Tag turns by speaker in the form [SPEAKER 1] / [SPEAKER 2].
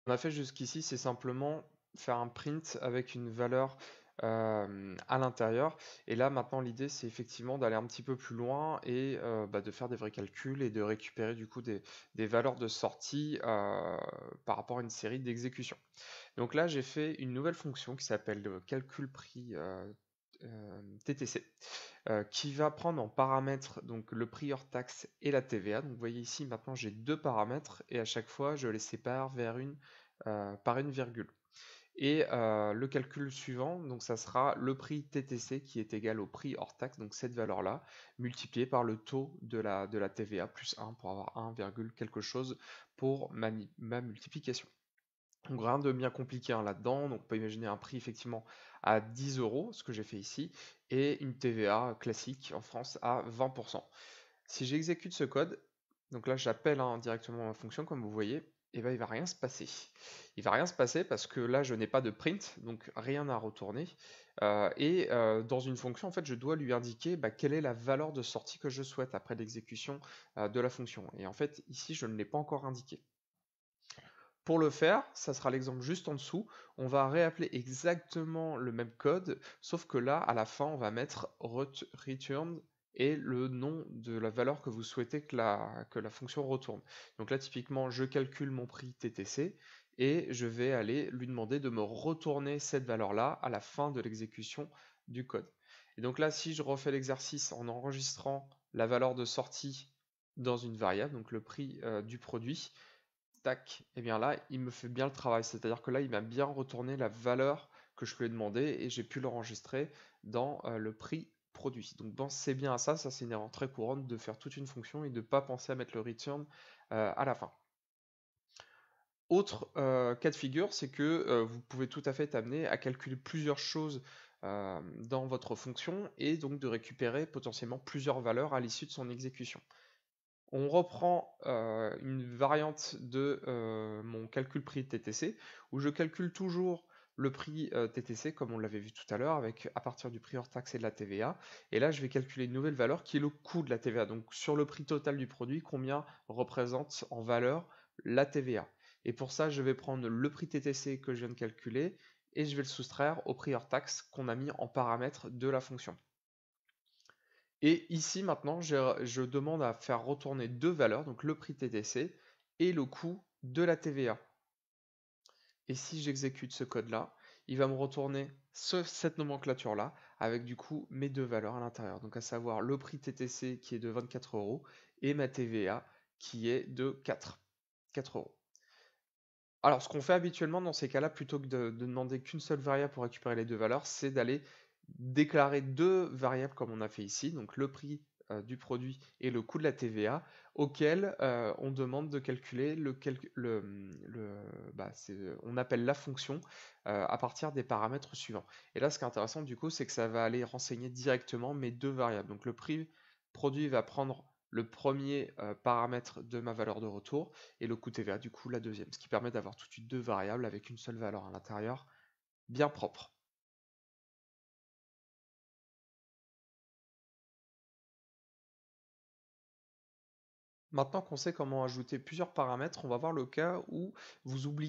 [SPEAKER 1] On a fait jusqu'ici, c'est simplement faire un print avec une valeur à l'intérieur. Et là, maintenant, l'idée, c'est effectivement d'aller un petit peu plus loin et de faire des vrais calculs et de récupérer du coup des valeurs de sortie par rapport à une série d'exécutions. Donc là, j'ai fait une nouvelle fonction qui s'appelle calcul prix TTC, qui va prendre en paramètre donc le prix hors taxe et la TVA. Donc vous voyez ici, maintenant j'ai deux paramètres et à chaque fois je les sépare par une virgule. Et le calcul suivant, donc ça sera le prix TTC qui est égal au prix hors taxe, donc cette valeur-là, multipliée par le taux de la TVA plus 1 pour avoir 1, quelque chose pour ma multiplication. Donc rien de bien compliqué hein, là-dedans, donc on peut imaginer un prix effectivement à 10 euros, ce que j'ai fait ici, et une TVA classique en France à 20%. Si j'exécute ce code, donc là j'appelle directement ma fonction comme vous voyez, et ben il va rien se passer. Il va rien se passer parce que là je n'ai pas de print, donc rien à retourner. Dans une fonction, en fait, je dois lui indiquer quelle est la valeur de sortie que je souhaite après l'exécution de la fonction. Et en fait, ici, je ne l'ai pas encore indiqué. Pour le faire, ça sera l'exemple juste en dessous, on va réappeler exactement le même code, sauf que là, à la fin, on va mettre return et le nom de la valeur que vous souhaitez que la fonction retourne. Donc là, typiquement, je calcule mon prix TTC et je vais aller lui demander de me retourner cette valeur-là à la fin de l'exécution du code. Et donc là, si je refais l'exercice en enregistrant la valeur de sortie dans une variable, donc le prix du produit, tac, et bien là, il me fait bien le travail. C'est-à-dire que là, il m'a bien retourné la valeur que je lui ai demandé et j'ai pu l'enregistrer dans le prix produit. Donc pensez bien à ça, c'est une erreur très courante de faire toute une fonction et de ne pas penser à mettre le return à la fin. Autre cas de figure, c'est que vous pouvez tout à fait être amené à calculer plusieurs choses dans votre fonction et donc de récupérer potentiellement plusieurs valeurs à l'issue de son exécution. On reprend une variante de mon calcul prix TTC, où je calcule toujours le prix TTC, comme on l'avait vu tout à l'heure, avec à partir du prix hors taxe et de la TVA. Et là, je vais calculer une nouvelle valeur qui est le coût de la TVA. Donc sur le prix total du produit, combien représente en valeur la TVA. Et pour ça, je vais prendre le prix TTC que je viens de calculer et je vais le soustraire au prix hors taxe qu'on a mis en paramètre de la fonction. Et ici maintenant, je demande à faire retourner deux valeurs, donc le prix TTC et le coût de la TVA. Et si j'exécute ce code-là, il va me retourner cette nomenclature-là avec du coup mes deux valeurs à l'intérieur. Donc à savoir le prix TTC qui est de 24 euros et ma TVA qui est de 4 euros. Alors ce qu'on fait habituellement dans ces cas-là, plutôt que de demander qu'une seule variable pour récupérer les deux valeurs, c'est d'aller déclarer deux variables comme on a fait ici, donc le prix du produit et le coût de la TVA, auquel on demande de calculer on appelle la fonction à partir des paramètres suivants. Et là, ce qui est intéressant du coup, c'est que ça va aller renseigner directement mes deux variables. Donc le prix produit va prendre le premier paramètre de ma valeur de retour et le coût TVA du coup la deuxième, ce qui permet d'avoir tout de suite deux variables avec une seule valeur à l'intérieur, bien propre. Maintenant qu'on sait comment ajouter plusieurs paramètres, on va voir le cas où vous oubliez